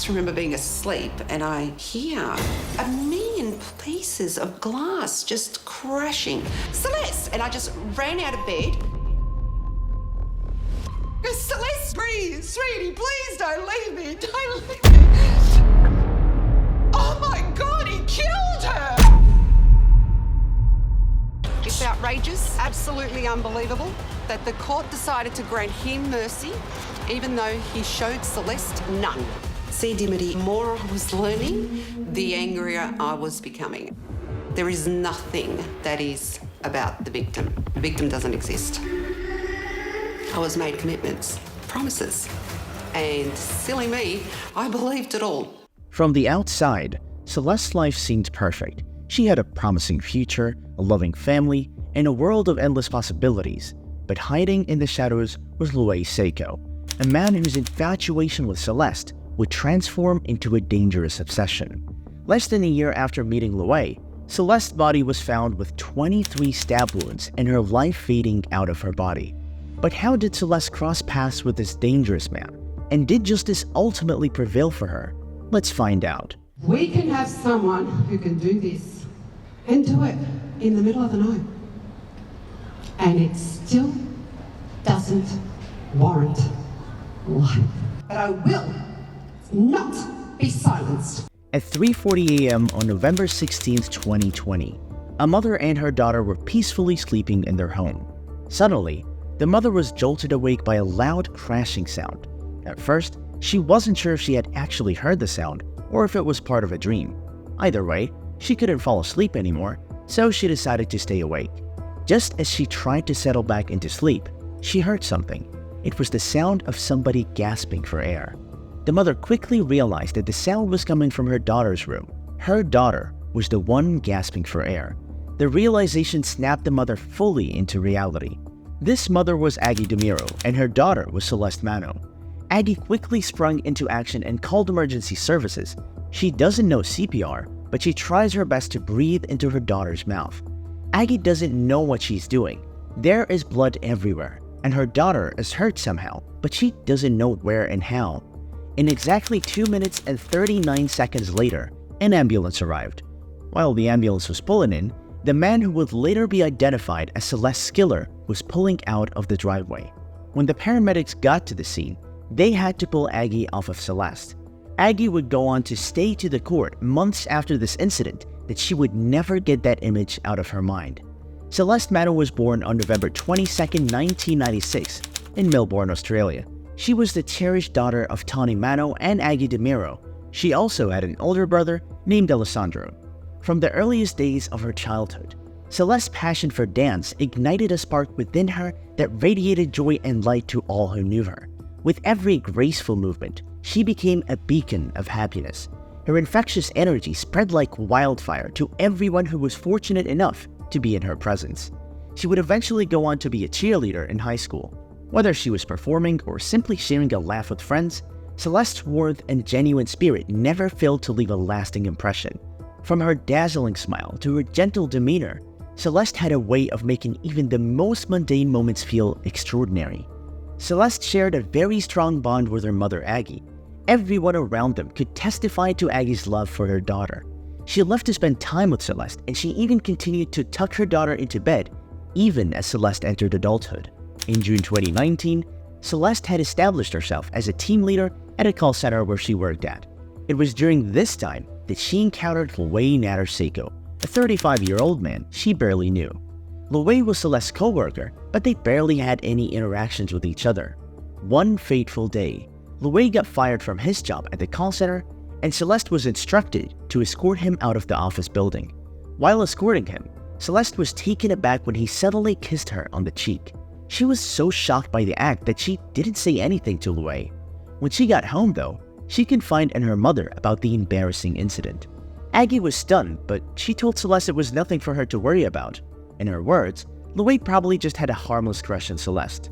just remember being asleep and I hear a million pieces of glass just crashing. Celeste! And I just ran out of bed. Celeste, breathe, sweetie, please don't leave me. Don't leave me. Oh my God, he killed her! It's outrageous, absolutely unbelievable that the court decided to grant him mercy, even though he showed Celeste none. See, Dimity, the more I was learning, the angrier I was becoming. There is nothing that is about the victim. The victim doesn't exist. I was made commitments, promises, and silly me, I believed it all. From the outside, Celeste's life seemed perfect. She had a promising future, a loving family, and a world of endless possibilities. But hiding in the shadows was Luay Sako, a man whose infatuation with Celeste would transform into a dangerous obsession. Less than a year after meeting Luay, Celeste's body was found with 23 stab wounds and her life fading out of her body. But how did Celeste cross paths with this dangerous man? And did justice ultimately prevail for her? Let's find out. We can have someone who can do this and do it in the middle of the night. And it still doesn't warrant life. But I will not be silenced. At 3:40 a.m. on November 16, 2020, a mother and her daughter were peacefully sleeping in their home. Suddenly, the mother was jolted awake by a loud crashing sound. At first, she wasn't sure if she had actually heard the sound or if it was part of a dream. Either way, she couldn't fall asleep anymore, so she decided to stay awake. Just as she tried to settle back into sleep, she heard something. It was the sound of somebody gasping for air. The mother quickly realized that the sound was coming from her daughter's room. Her daughter was the one gasping for air. The realization snapped the mother fully into reality. This mother was Aggie DeMiro, and her daughter was Celeste Manno. Aggie quickly sprung into action and called emergency services. She doesn't know CPR, but she tries her best to breathe into her daughter's mouth. Aggie doesn't know what she's doing. There is blood everywhere, and her daughter is hurt somehow, but she doesn't know where and how. In exactly 2 minutes and 39 seconds later, an ambulance arrived. While the ambulance was pulling in, the man who would later be identified as Celeste's killer was pulling out of the driveway. When the paramedics got to the scene, they had to pull Aggie off of Celeste. Aggie would go on to state to the court months after this incident that she would never get that image out of her mind. Celeste Manno was born on November 22, 1996, in Melbourne, Australia. She was the cherished daughter of Tony Manno and Aggie DeMiro. She also had an older brother named Alessandro. From the earliest days of her childhood, Celeste's passion for dance ignited a spark within her that radiated joy and light to all who knew her. With every graceful movement, she became a beacon of happiness. Her infectious energy spread like wildfire to everyone who was fortunate enough to be in her presence. She would eventually go on to be a cheerleader in high school. Whether she was performing or simply sharing a laugh with friends, Celeste's warmth and genuine spirit never failed to leave a lasting impression. From her dazzling smile to her gentle demeanor, Celeste had a way of making even the most mundane moments feel extraordinary. Celeste shared a very strong bond with her mother Aggie. Everyone around them could testify to Aggie's love for her daughter. She loved to spend time with Celeste, and she even continued to tuck her daughter into bed, even as Celeste entered adulthood. In June 2019, Celeste had established herself as a team leader at a call center where she worked at. It was during this time that she encountered Luay Sako, a 35-year-old man she barely knew. Luay was Celeste's co-worker, but they barely had any interactions with each other. One fateful day, Luay got fired from his job at the call center, and Celeste was instructed to escort him out of the office building. While escorting him, Celeste was taken aback when he suddenly kissed her on the cheek. She was so shocked by the act that she didn't say anything to Luay. When she got home though, she confided in her mother about the embarrassing incident. Aggie was stunned, but she told Celeste it was nothing for her to worry about. In her words, Luay probably just had a harmless crush on Celeste.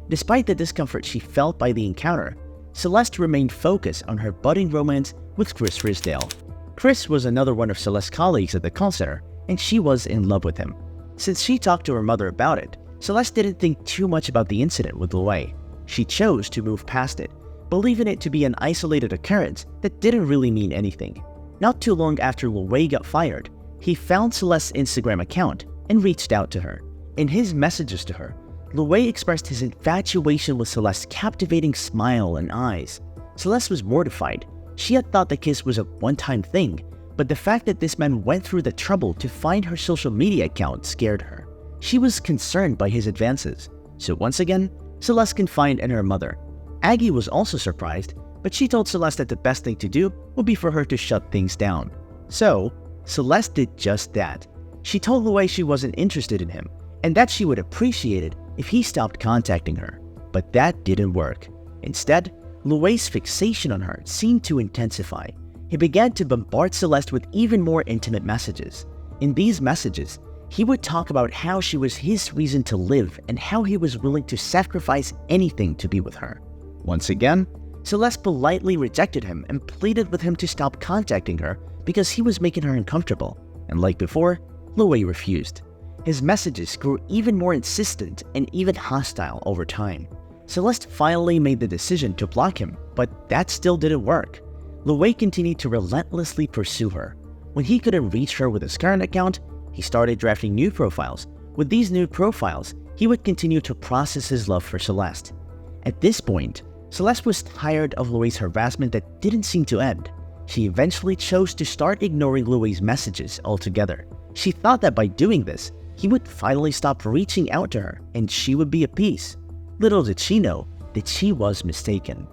Despite the discomfort she felt by the encounter, Celeste remained focused on her budding romance with Chris Risdale. Chris was another one of Celeste's colleagues at the call center, and she was in love with him. Since she talked to her mother about it, Celeste didn't think too much about the incident with Luay. She chose to move past it. believing it to be an isolated occurrence that didn't really mean anything. Not too long after Luay got fired, he found Celeste's Instagram account and reached out to her. In his messages to her, Luay expressed his infatuation with Celeste's captivating smile and eyes. Celeste was mortified. She had thought the kiss was a one-time thing, but the fact that this man went through the trouble to find her social media account scared her. She was concerned by his advances, so once again, Celeste confided in her mother. Aggie was also surprised, but she told Celeste that the best thing to do would be for her to shut things down. So, Celeste did just that. She told Luay she wasn't interested in him, and that she would appreciate it if he stopped contacting her. But that didn't work. Instead, Luay's fixation on her seemed to intensify. He began to bombard Celeste with even more intimate messages. In these messages, he would talk about how she was his reason to live and how he was willing to sacrifice anything to be with her. Once again, Celeste politely rejected him and pleaded with him to stop contacting her because he was making her uncomfortable. And like before, Luay refused. His messages grew even more insistent and even hostile over time. Celeste finally made the decision to block him, but that still didn't work. Luay continued to relentlessly pursue her. When he couldn't reach her with his current account, he started drafting new profiles. With these new profiles, he would continue to process his love for Celeste. At this point, Celeste was tired of Luay's harassment that didn't seem to end. She eventually chose to start ignoring Luay's messages altogether. She thought that by doing this, he would finally stop reaching out to her and she would be at peace. Little did she know that she was mistaken.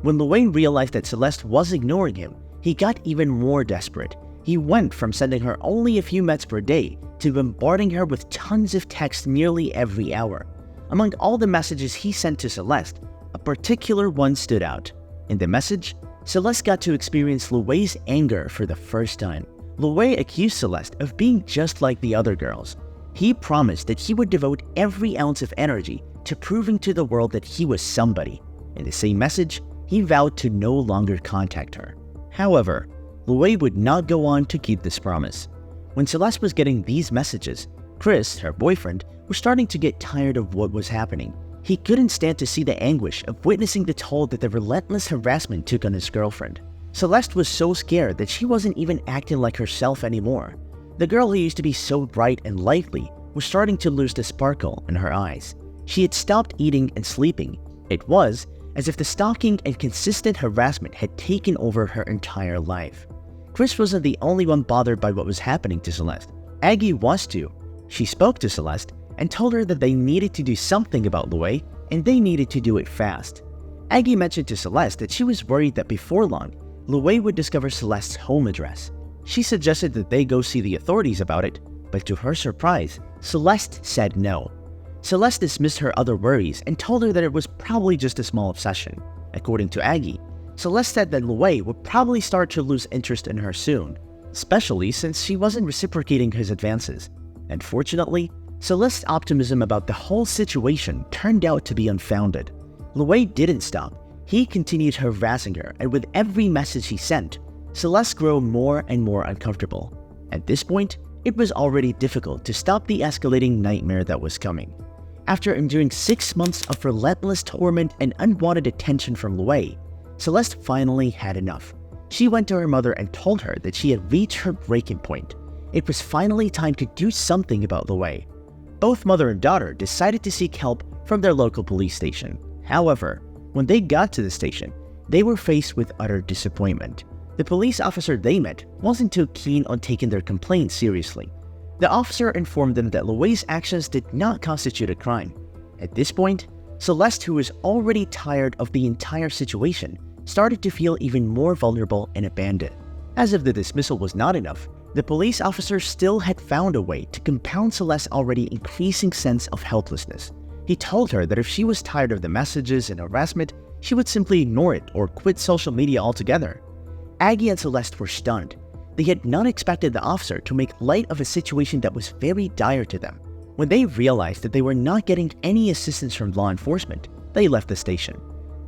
When Luay realized that Celeste was ignoring him, he got even more desperate. He went from sending her only a few messages per day to bombarding her with tons of texts nearly every hour. Among all the messages he sent to Celeste, a particular one stood out. In the message, Celeste got to experience Luay's anger for the first time. Luay accused Celeste of being just like the other girls. He promised that he would devote every ounce of energy to proving to the world that he was somebody. In the same message, he vowed to no longer contact her. However, Luay would not go on to keep this promise. When Celeste was getting these messages, Chris, her boyfriend, was starting to get tired of what was happening. He couldn't stand to see the anguish of witnessing the toll that the relentless harassment took on his girlfriend. Celeste was so scared that she wasn't even acting like herself anymore. The girl who used to be so bright and lively was starting to lose the sparkle in her eyes. She had stopped eating and sleeping. It was as if the stalking and consistent harassment had taken over her entire life. Chris wasn't the only one bothered by what was happening to Celeste. Aggie was too. She spoke to Celeste and told her that they needed to do something about Luay and they needed to do it fast. Aggie mentioned to Celeste that she was worried that before long, Luay would discover Celeste's home address. She suggested that they go see the authorities about it, but to her surprise, Celeste said no. Celeste dismissed her other worries and told her that it was probably just a small obsession. According to Aggie, Celeste said that Luay would probably start to lose interest in her soon, especially since she wasn't reciprocating his advances. Unfortunately, Celeste's optimism about the whole situation turned out to be unfounded. Luay didn't stop. He continued harassing her, and with every message he sent, Celeste grew more and more uncomfortable. At this point, it was already difficult to stop the escalating nightmare that was coming. After enduring 6 months of relentless torment and unwanted attention from Luay, Celeste finally had enough. She went to her mother and told her that she had reached her breaking point. It was finally time to do something about Luay. Both mother and daughter decided to seek help from their local police station. However, when they got to the station, they were faced with utter disappointment. The police officer they met wasn't too keen on taking their complaint seriously. The officer informed them that Luay's actions did not constitute a crime. At this point, Celeste, who was already tired of the entire situation, started to feel even more vulnerable and abandoned. As if the dismissal was not enough, the police officer still had found a way to compound Celeste's already increasing sense of helplessness. He told her that if she was tired of the messages and harassment, she would simply ignore it or quit social media altogether. Aggie and Celeste were stunned. They had not expected the officer to make light of a situation that was very dire to them. When they realized that they were not getting any assistance from law enforcement, they left the station.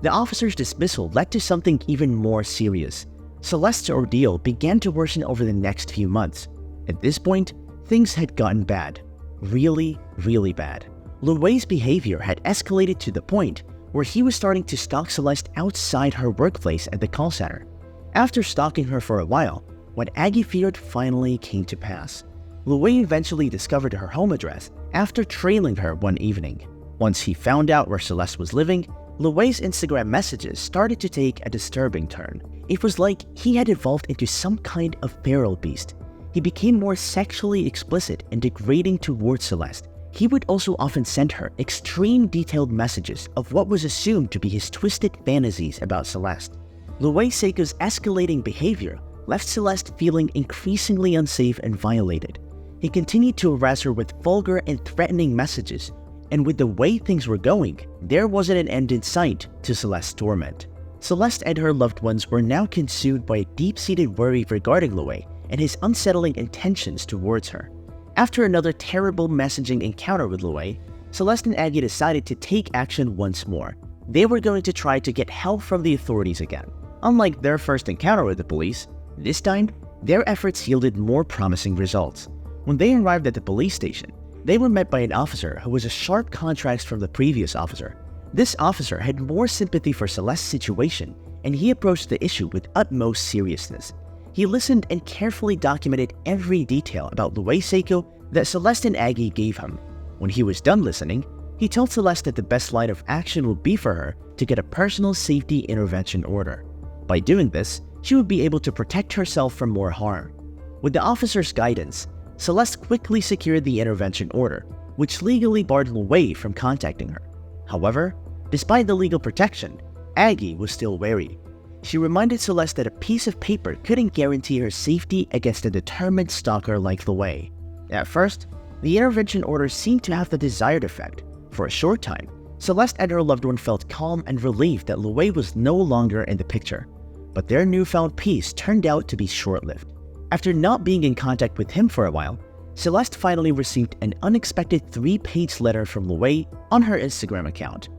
The officer's dismissal led to something even more serious. Celeste's ordeal began to worsen over the next few months. At this point, things had gotten bad. Really, really bad. Luay's behavior had escalated to the point where he was starting to stalk Celeste outside her workplace at the call center. After stalking her for a while, what Aggie feared finally came to pass. Luay eventually discovered her home address after trailing her one evening. Once he found out where Celeste was living, Luay's Instagram messages started to take a disturbing turn. It was like he had evolved into some kind of feral beast. He became more sexually explicit and degrading towards Celeste. He would also often send her extreme detailed messages of what was assumed to be his twisted fantasies about Celeste. Luay Sako's escalating behavior left Celeste feeling increasingly unsafe and violated. He continued to harass her with vulgar and threatening messages, and with the way things were going, there wasn't an end in sight to Celeste's torment. Celeste and her loved ones were now consumed by a deep-seated worry regarding Luay and his unsettling intentions towards her. After another terrible messaging encounter with Luay, Celeste and Aggie decided to take action once more. They were going to try to get help from the authorities again. Unlike their first encounter with the police, this time, their efforts yielded more promising results. When they arrived at the police station, they were met by an officer who was a sharp contrast from the previous officer. This officer had more sympathy for Celeste's situation, and he approached the issue with utmost seriousness. He listened and carefully documented every detail about Luay Sako that Celeste and Aggie gave him. When he was done listening, he told Celeste that the best line of action would be for her to get a personal safety intervention order. By doing this, she would be able to protect herself from more harm. With the officer's guidance, Celeste quickly secured the intervention order, which legally barred Luay from contacting her. However, despite the legal protection, Aggie was still wary. She reminded Celeste that a piece of paper couldn't guarantee her safety against a determined stalker like Luay. At first, the intervention order seemed to have the desired effect. For a short time, Celeste and her loved one felt calm and relieved that Luay was no longer in the picture. But their newfound peace turned out to be short-lived. After not being in contact with him for a while, Celeste finally received an unexpected 3-page letter from Luay on her Instagram account.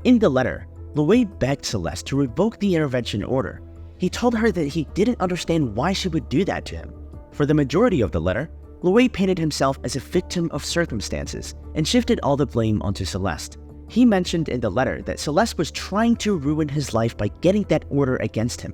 In the letter, Luay begged Celeste to revoke the intervention order. He told her that he didn't understand why she would do that to him. For the majority of the letter, Luay painted himself as a victim of circumstances and shifted all the blame onto Celeste. He mentioned in the letter that Celeste was trying to ruin his life by getting that order against him.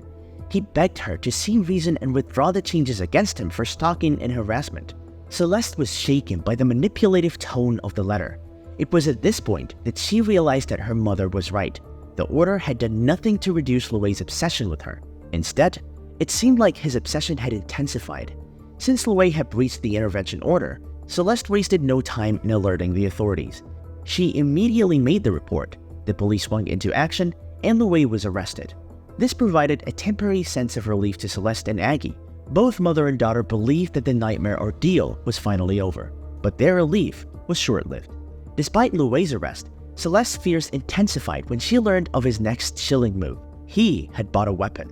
He begged her to see reason and withdraw the charges against him for stalking and harassment. Celeste was shaken by the manipulative tone of the letter. It was at this point that she realized that her mother was right. The order had done nothing to reduce Luay's obsession with her. Instead, it seemed like his obsession had intensified. Since Luay had breached the intervention order, Celeste wasted no time in alerting the authorities. She immediately made the report, the police swung into action, and Luay was arrested. This provided a temporary sense of relief to Celeste and Aggie. Both mother and daughter believed that the nightmare ordeal was finally over, but their relief was short-lived. Despite Luay's arrest, Celeste's fears intensified when she learned of his next chilling move. He had bought a weapon.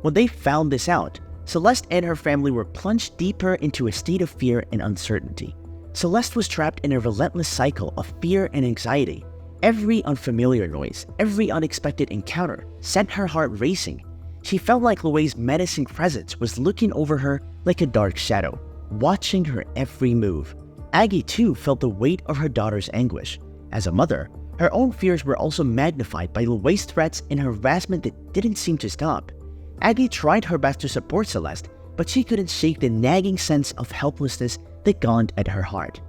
When they found this out, Celeste and her family were plunged deeper into a state of fear and uncertainty. Celeste was trapped in a relentless cycle of fear and anxiety. Every unfamiliar noise, every unexpected encounter sent her heart racing. She felt like Luay's menacing presence was looking over her like a dark shadow, watching her every move. Aggie too felt the weight of her daughter's anguish. As a mother, her own fears were also magnified by Luay's threats and harassment that didn't seem to stop. Aggie tried her best to support Celeste, but she couldn't shake the nagging sense of helplessness that gnawed at her heart.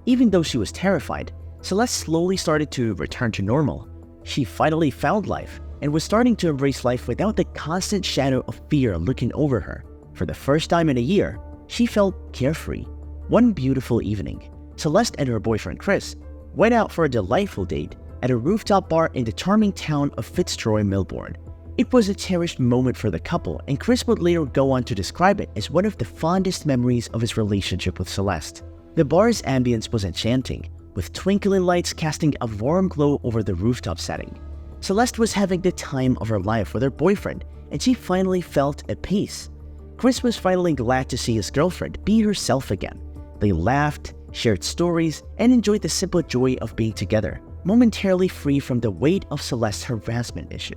Even though she was terrified, Celeste slowly started to return to normal. She finally found life and was starting to embrace life without the constant shadow of fear looking over her. For the first time in a year, she felt carefree. One beautiful evening, Celeste and her boyfriend Chris went out for a delightful date at a rooftop bar in the charming town of Fitzroy, Melbourne. It was a cherished moment for the couple, and Chris would later go on to describe it as one of the fondest memories of his relationship with Celeste. The bar's ambience was enchanting, with twinkling lights casting a warm glow over the rooftop setting. Celeste was having the time of her life with her boyfriend, and she finally felt at peace. Chris was finally glad to see his girlfriend be herself again. They laughed, shared stories, and enjoyed the simple joy of being together, momentarily free from the weight of Celeste's harassment issue.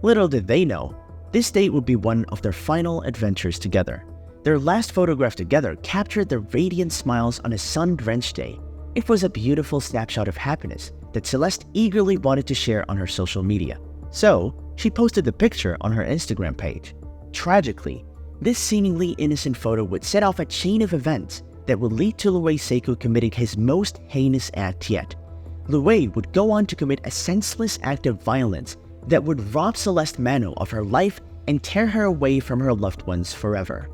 Little did they know, this date would be one of their final adventures together. Their last photograph together captured their radiant smiles on a sun-drenched day. It was a beautiful snapshot of happiness that Celeste eagerly wanted to share on her social media. So, she posted the picture on her Instagram page. Tragically, this seemingly innocent photo would set off a chain of events that would lead to Luay Sako committing his most heinous act yet. Luay would go on to commit a senseless act of violence that would rob Celeste Manno of her life and tear her away from her loved ones forever.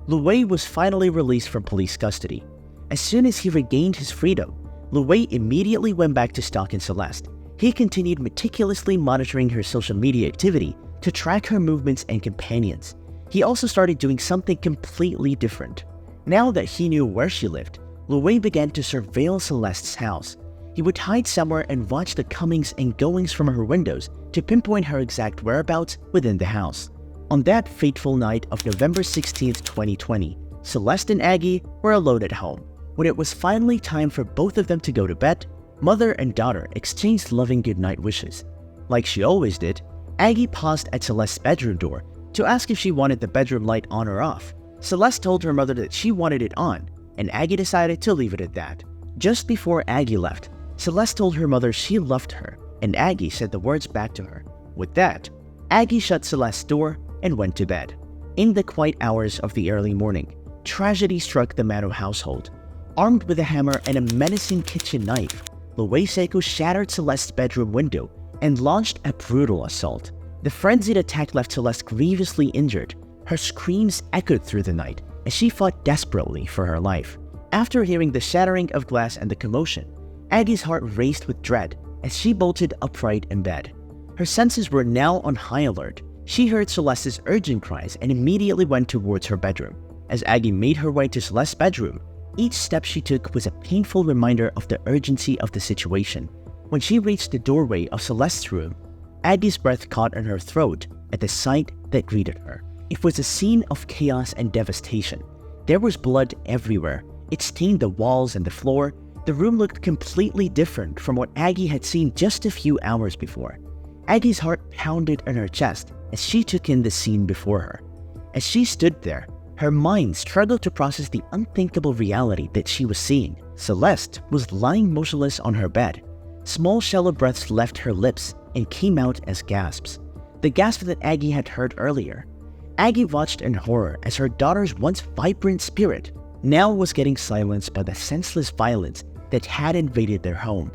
Luay was finally released from police custody. As soon as he regained his freedom, Luay immediately went back to stalking Celeste. He continued meticulously monitoring her social media activity to track her movements and companions. He also started doing something completely different. Now that he knew where she lived, Luay began to surveil Celeste's house. He would hide somewhere and watch the comings and goings from her windows to pinpoint her exact whereabouts within the house. On that fateful night of November 16, 2020, Celeste and Aggie were alone at home. When it was finally time for both of them to go to bed, mother and daughter exchanged loving goodnight wishes. Like she always did, Aggie paused at Celeste's bedroom door to ask if she wanted the bedroom light on or off. Celeste told her mother that she wanted it on, and Aggie decided to leave it at that. Just before Aggie left, Celeste told her mother she loved her, and Aggie said the words back to her. With that, Aggie shut Celeste's door and went to bed. In the quiet hours of the early morning, tragedy struck the Manno household. Armed with a hammer and a menacing kitchen knife, Luay Sako shattered Celeste's bedroom window and launched a brutal assault. The frenzied attack left Celeste grievously injured. Her screams echoed through the night as she fought desperately for her life. After hearing the shattering of glass and the commotion, Aggie's heart raced with dread as she bolted upright in bed. Her senses were now on high alert. She heard Celeste's urgent cries and immediately went towards her bedroom. As Aggie made her way to Celeste's bedroom, each step she took was a painful reminder of the urgency of the situation. When she reached the doorway of Celeste's room, Aggie's breath caught in her throat at the sight that greeted her. It was a scene of chaos and devastation. There was blood everywhere. It stained the walls and the floor. The room looked completely different from what Aggie had seen just a few hours before. Aggie's heart pounded in her chest as she took in the scene before her. As she stood there, her mind struggled to process the unthinkable reality that she was seeing. Celeste was lying motionless on her bed. Small shallow breaths left her lips and came out as gasps. The gasp that Aggie had heard earlier. Aggie watched in horror as her daughter's once vibrant spirit now was getting silenced by the senseless violence that had invaded their home.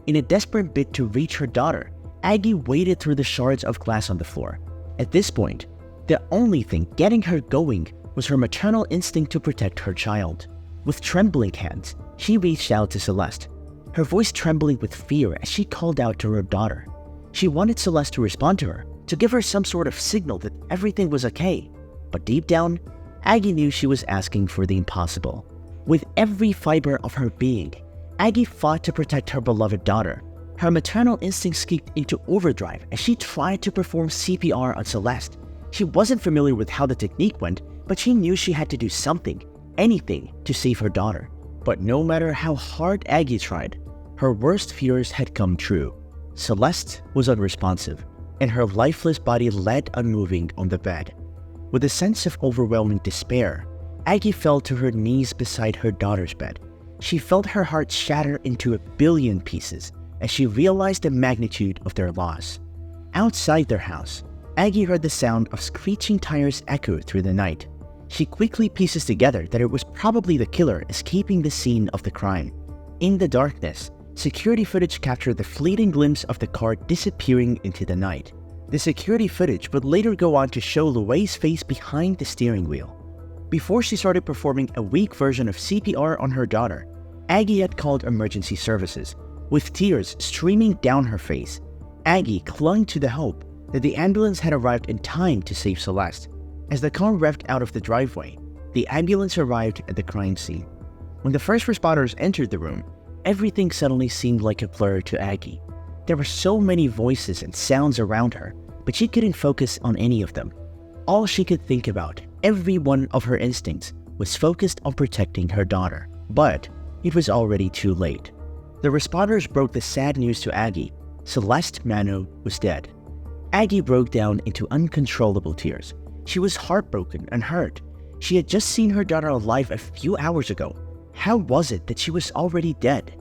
In a desperate bid to reach her daughter, Aggie waded through the shards of glass on the floor. At this point, the only thing getting her going was her maternal instinct to protect her child. With trembling hands, she reached out to Celeste, her voice trembling with fear as she called out to her daughter. She wanted Celeste to respond to her, to give her some sort of signal that everything was okay. But deep down, Aggie knew she was asking for the impossible. With every fiber of her being, Aggie fought to protect her beloved daughter. Her maternal instincts kicked into overdrive as she tried to perform CPR on Celeste. She wasn't familiar with how the technique went, but she knew she had to do something, anything, to save her daughter. But no matter how hard Aggie tried, her worst fears had come true. Celeste was unresponsive, and her lifeless body lay unmoving on the bed. With a sense of overwhelming despair, Aggie fell to her knees beside her daughter's bed. She felt her heart shatter into a billion pieces as she realized the magnitude of their loss. Outside their house, Aggie heard the sound of screeching tires echo through the night. She quickly pieces together that it was probably the killer escaping the scene of the crime. In the darkness, security footage captured the fleeting glimpse of the car disappearing into the night. The security footage would later go on to show Luay's face behind the steering wheel. Before she started performing a weak version of CPR on her daughter, Aggie had called emergency services. With tears streaming down her face, Aggie clung to the hope that the ambulance had arrived in time to save Celeste. As the car revved out of the driveway, the ambulance arrived at the crime scene. When the first responders entered the room, everything suddenly seemed like a blur to Aggie. There were so many voices and sounds around her, but she couldn't focus on any of them. All she could think about, every one of her instincts, was focused on protecting her daughter. But it was already too late. The responders broke the sad news to Aggie. Celeste Manno was dead. Aggie broke down into uncontrollable tears. She was heartbroken and hurt. She had just seen her daughter alive a few hours ago. How was it that she was already dead?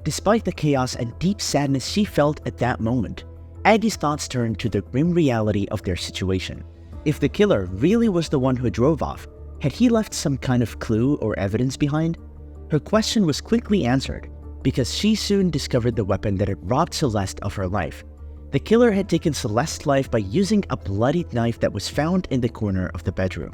Despite the chaos and deep sadness she felt at that moment, Aggie's thoughts turned to the grim reality of their situation. If the killer really was the one who drove off, had he left some kind of clue or evidence behind? Her question was quickly answered, because she soon discovered the weapon that had robbed Celeste of her life. The killer had taken Celeste's life by using a bloodied knife that was found in the corner of the bedroom.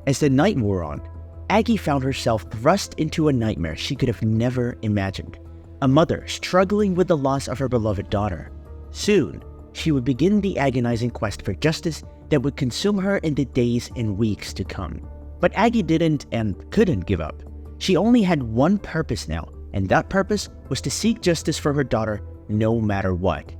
As the night wore on, Aggie found herself thrust into a nightmare she could have never imagined. A mother struggling with the loss of her beloved daughter. Soon, she would begin the agonizing quest for justice that would consume her in the days and weeks to come. But Aggie didn't and couldn't give up. She only had one purpose now, and that purpose was to seek justice for her daughter no matter what.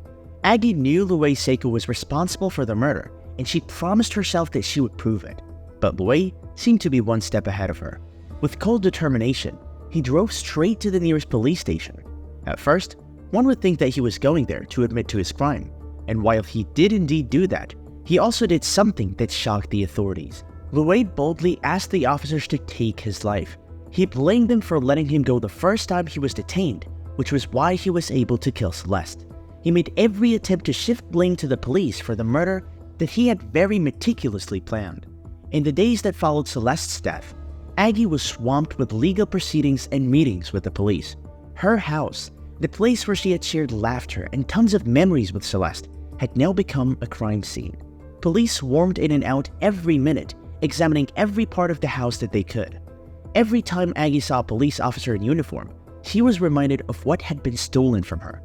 Aggie knew Luay Sako was responsible for the murder, and she promised herself that she would prove it. But Luay seemed to be one step ahead of her. With cold determination, he drove straight to the nearest police station. At first, one would think that he was going there to admit to his crime, and while he did indeed do that, he also did something that shocked the authorities. Luay boldly asked the officers to take his life. He blamed them for letting him go the first time he was detained, which was why he was able to kill Celeste. He made every attempt to shift blame to the police for the murder that he had very meticulously planned. In the days that followed Celeste's death, Aggie was swamped with legal proceedings and meetings with the police. Her house, the place where she had shared laughter and tons of memories with Celeste, had now become a crime scene. Police swarmed in and out every minute, examining every part of the house that they could. Every time Aggie saw a police officer in uniform, she was reminded of what had been stolen from her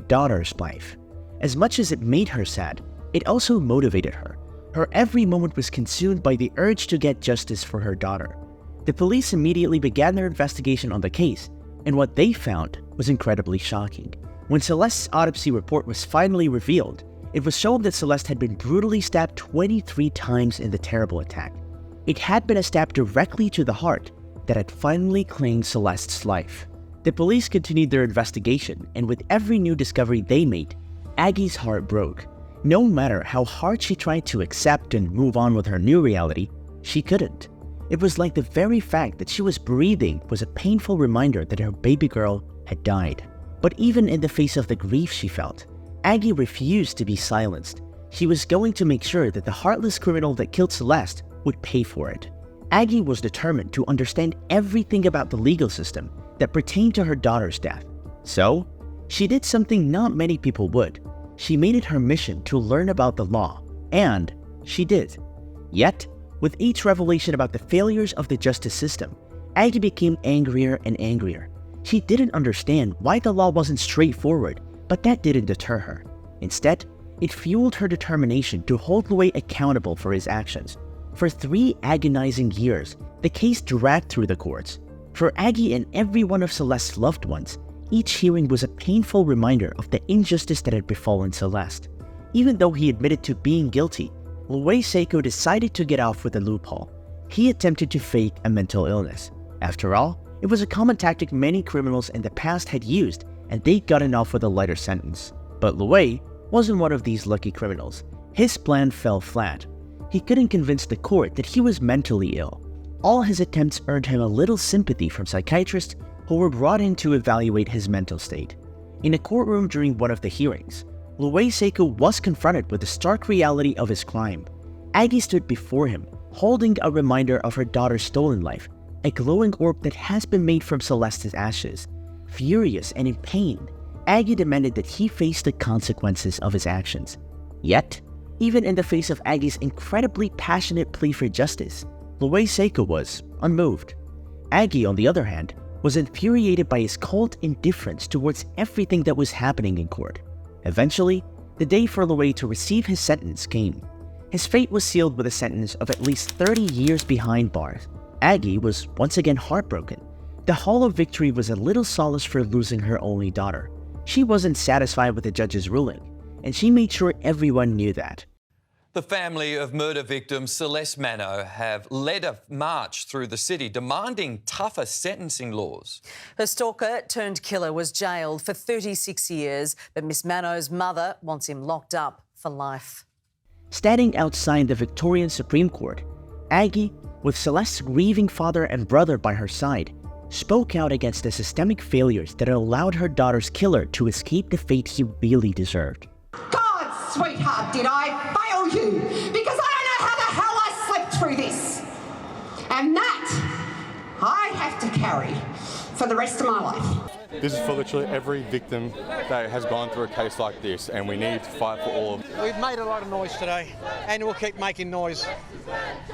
daughter's life. As much as it made her sad, it also motivated her. Her every moment was consumed by the urge to get justice for her daughter. The police immediately began their investigation on the case, and what they found was incredibly shocking. When Celeste's autopsy report was finally revealed, it was shown that Celeste had been brutally stabbed 23 times in the terrible attack. It had been a stab directly to the heart that had finally claimed Celeste's life. The police continued their investigation, and with every new discovery they made, Aggie's heart broke. No matter how hard she tried to accept and move on with her new reality, she couldn't. It was like the very fact that she was breathing was a painful reminder that her baby girl had died. But even in the face of the grief she felt, Aggie refused to be silenced. She was going to make sure that the heartless criminal that killed Celeste would pay for it. Aggie was determined to understand everything about the legal system that pertained to her daughter's death. So, she did something not many people would. She made it her mission to learn about the law, and she did. Yet, with each revelation about the failures of the justice system, Aggie became angrier and angrier. She didn't understand why the law wasn't straightforward, but that didn't deter her. Instead, it fueled her determination to hold Luay accountable for his actions. For 3 agonizing years, the case dragged through the courts. For Aggie and every one of Celeste's loved ones, each hearing was a painful reminder of the injustice that had befallen Celeste. Even though he admitted to being guilty, Luay Sako decided to get off with a loophole. He attempted to fake a mental illness. After all, it was a common tactic many criminals in the past had used, and they'd gotten off with a lighter sentence. But Luay wasn't one of these lucky criminals. His plan fell flat. He couldn't convince the court that he was mentally ill. All his attempts earned him a little sympathy from psychiatrists who were brought in to evaluate his mental state. In a courtroom during one of the hearings, Luay Sako was confronted with the stark reality of his crime. Aggie stood before him, holding a reminder of her daughter's stolen life, a glowing orb that has been made from Celeste's ashes. Furious and in pain, Aggie demanded that he face the consequences of his actions. Yet, even in the face of Aggie's incredibly passionate plea for justice, Luay Sako was unmoved. Aggie, on the other hand, was infuriated by his cold indifference towards everything that was happening in court. Eventually, the day for Luay to receive his sentence came. His fate was sealed with a sentence of at least 30 years behind bars. Aggie was once again heartbroken. The Hall of Victory was a little solace for losing her only daughter. She wasn't satisfied with the judge's ruling, and she made sure everyone knew that. The family of murder victim Celeste Manno have led a march through the city demanding tougher sentencing laws. Her stalker turned killer was jailed for 36 years, but Miss Manno's mother wants him locked up for life. Standing outside the Victorian Supreme Court, Aggie, with Celeste's grieving father and brother by her side, spoke out against the systemic failures that allowed her daughter's killer to escape the fate he really deserved. God, sweetheart, did I fail you? Because I don't know how the hell I slept through this. And that I have to carry for the rest of my life. This is for literally every victim that has gone through a case like this, and we need to fight for all of them. We've made a lot of noise today, and we'll keep making noise.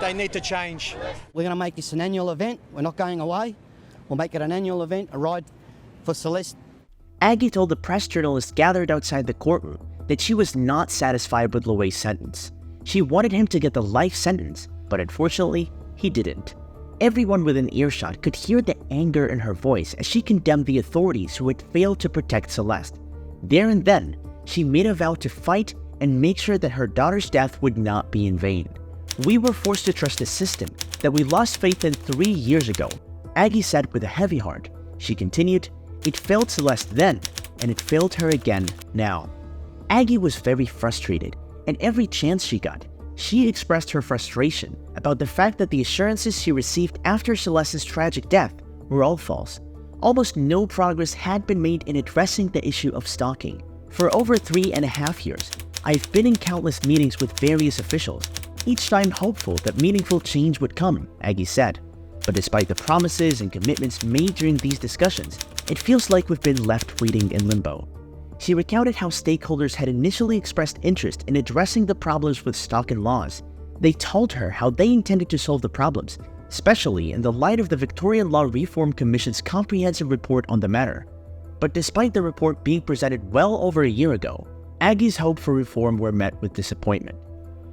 They need to change. We're going to make this an annual event. We're not going away. We'll make it an annual event, a ride for Celeste. Aggie told the press journalists gathered outside the courtroom that she was not satisfied with Luay's sentence. She wanted him to get the life sentence, but unfortunately, he didn't. Everyone within earshot could hear the anger in her voice as she condemned the authorities who had failed to protect Celeste. There and then, she made a vow to fight and make sure that her daughter's death would not be in vain. We were forced to trust a system that we lost faith in 3 years ago, Aggie said with a heavy heart. She continued, "It failed Celeste then, and it failed her again now." Aggie was very frustrated, and every chance she got, she expressed her frustration about the fact that the assurances she received after Celeste's tragic death were all false. Almost no progress had been made in addressing the issue of stalking. For over 3.5 years, I've been in countless meetings with various officials, each time hopeful that meaningful change would come, Aggie said. But despite the promises and commitments made during these discussions, it feels like we've been left waiting in limbo. She recounted how stakeholders had initially expressed interest in addressing the problems with stalking laws. They told her how they intended to solve the problems, especially in the light of the Victorian Law Reform Commission's comprehensive report on the matter. But despite the report being presented well over a year ago, Aggie's hope for reform were met with disappointment.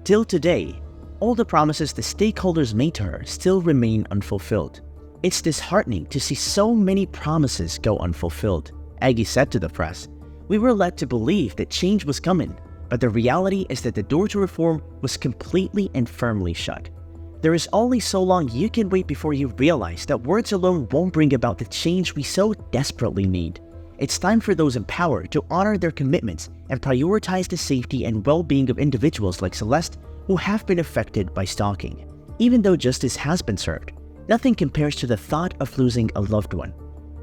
Till today, all the promises the stakeholders made to her still remain unfulfilled. "It's disheartening to see so many promises go unfulfilled," Aggie said to the press. "We were led to believe that change was coming, but the reality is that the door to reform was completely and firmly shut. There is only so long you can wait before you realize that words alone won't bring about the change we so desperately need. It's time for those in power to honor their commitments and prioritize the safety and well-being of individuals like Celeste who have been affected by stalking. Even though justice has been served, nothing compares to the thought of losing a loved one."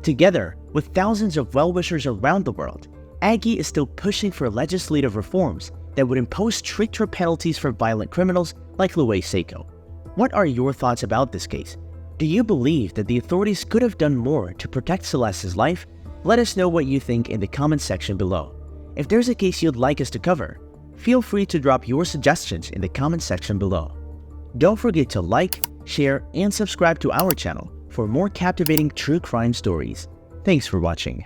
Together with thousands of well-wishers around the world, Aggie is still pushing for legislative reforms that would impose stricter penalties for violent criminals like Luay Sako. What are your thoughts about this case? Do you believe that the authorities could have done more to protect Celeste's life? Let us know what you think in the comment section below. If there's a case you'd like us to cover, feel free to drop your suggestions in the comment section below. Don't forget to like, share, and subscribe to our channel for more captivating true crime stories. Thanks for watching.